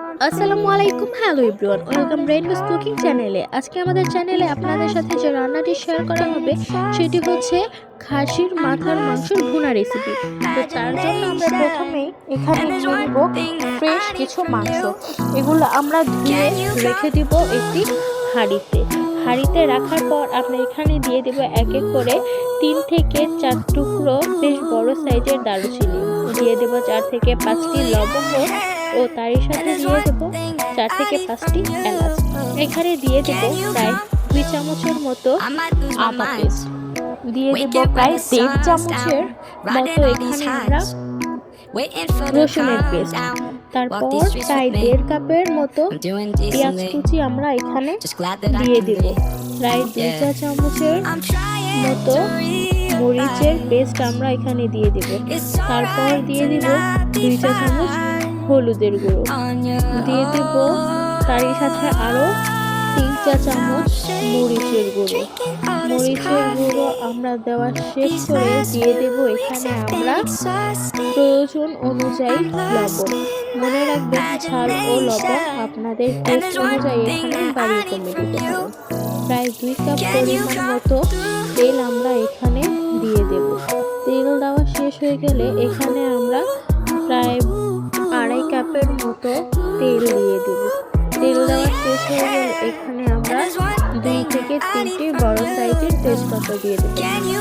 আসসালামু আলাইকুম, hello everyone, welcome রেইনবোস cooking চ্যানেলে। আজকে আমাদের চ্যানেলে আপনাদের সাথে যে রান্নাটি শেয়ার করা হবে সেটি হচ্ছে খাসির মাথার মাংসের ভুনা রেসিপি। তো তার জন্য আমরা প্রথমেই এখানে নিয়ে নিব ফ্রেশ কিছু মাংস। এগুলো আমরা ধুয়ে রেখে দিব একটি হাঁড়িতে রাখার পর আমরা এখানে দিয়ে দেব এক এক করে 3 থেকে 4 টুকরো বেশ বড় সাইজের দারুচিনি, দিয়ে দেব 4 থেকে 5টি লবঙ্গ ও তারই সাথে দিয়ে দেব 4 থেকে 5টি এলাচ। এখানে দিয়ে দেব প্রায় 2 চামচের মতো আদা পেস্ট, দিয়ে দেব প্রায় 1.5 চামচের মতো এখানে আমরা রসুনের পেস্ট, তারপর প্রায় 1.5 কাপের মতো পেঁয়াজ কুচি আমরা এখানে দিয়ে দেব, প্রায় 2 চা চামচের মতো মরিচের পেস্ট আমরা এখানে দিয়ে দেব, তারপর দিয়ে দেব 2 চা চামচ হলুদের গুঁড়ো, দিয়ে দেব তারই সাথে আরও 3 চা চামচ মরিচের গুঁড়ো আমরা দেওয়া শেষ করে দিয়ে দেব এখানে আমরা প্রয়োজন অনুযায়ী লবণ। মনে রাখবেন, ঝাল ও লবণ আপনাদের টেস্ট অনুযায়ী এখানে বাড়িয়ে কমে দিতে হবে। প্রায় 2 কাপ পরিমাণ মতো তেল আমরা এখানে দিয়ে দেব। তেল দেওয়া শেষ হয়ে গেলে এখানে আমরা প্রায় 2.5 কাপের মতো তেল দিয়ে দেব। তেল দেওয়া শেষ হয়ে গেলে এখানে আমরা 2 থেকে 3টি বড় সাইজের তেজপাতা দিয়ে দেব।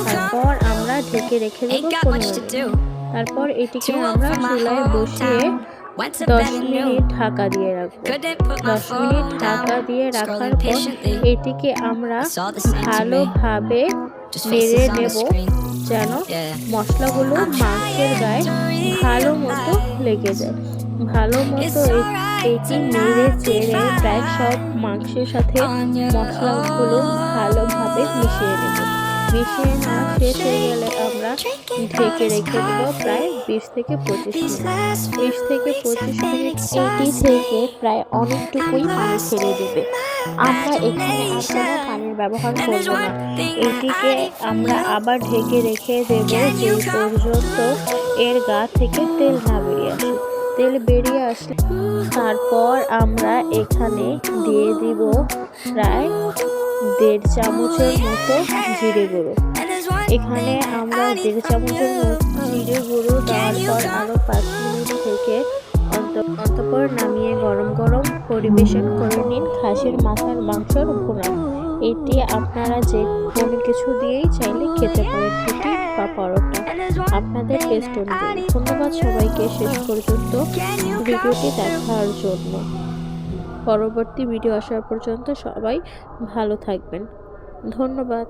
তারপর আমরা ঢেকে রেখে দেব 15 মিনিট। তারপর এটিকে আমরা চুলায় বসিয়ে 10 মিনিট ঢাকা দিয়ে রাখবো। 10 মিনিট ঢাকা দিয়ে রাখার পর এটিকে আমরা ভালোভাবে নেড়ে নেব যেন মশলাগুলো মাংসের গায়ে ভালো মতো লেগে যায়। ভালো মতো এটি নেড়ে চেড়ে প্রায় সব মাংসের সাথে মশলাগুলো ভালোভাবে মিশিয়ে নেব। মিশিয়ে নেওয়া শেষ হয়ে গেলে আমরা ঢেকে রেখে দেব প্রায় 20 থেকে 25 মিনিট। 20 থেকে 25 মিনিট এটি থেকে প্রায় অনেকটুকুই পানি ছেড়ে দেবে। আমরা এখানে আর কোনো পানির ব্যবহার করব না। এটিকে আমরা আবার ঢেকে রেখে দেব যে পর্যন্ত এর গা থেকে তেল না বেরিয়ে আসে। তেল বেরিয়ে আসলে তারপর আমরা এখানে দিয়ে দিব প্রায় 1.5 চামচের মতো জিরে গুঁড়ো। এখানে আমরা 1.5 চামচের মতো জিরে গুঁড়ো দেওয়ার পর আরও 5 মিনিট থেকে অন্তঃপর নামিয়ে গরম গরম পরিবেশন করে নিন খাসির মাথার মাংসর ভুনা। এটি আপনারা যে কোনো কিছু দিয়েই চাইলে খেতে পারেন, রুটি বা পরোটা, আপনাদের টেস্ট অনুযায়ী। ধন্যবাদ সবাইকে শেষ পর্যন্ত ভিডিওটি দেখার জন্য। পরবর্তী ভিডিও আসার পর্যন্ত সবাই ভালো থাকবেন। ধন্যবাদ।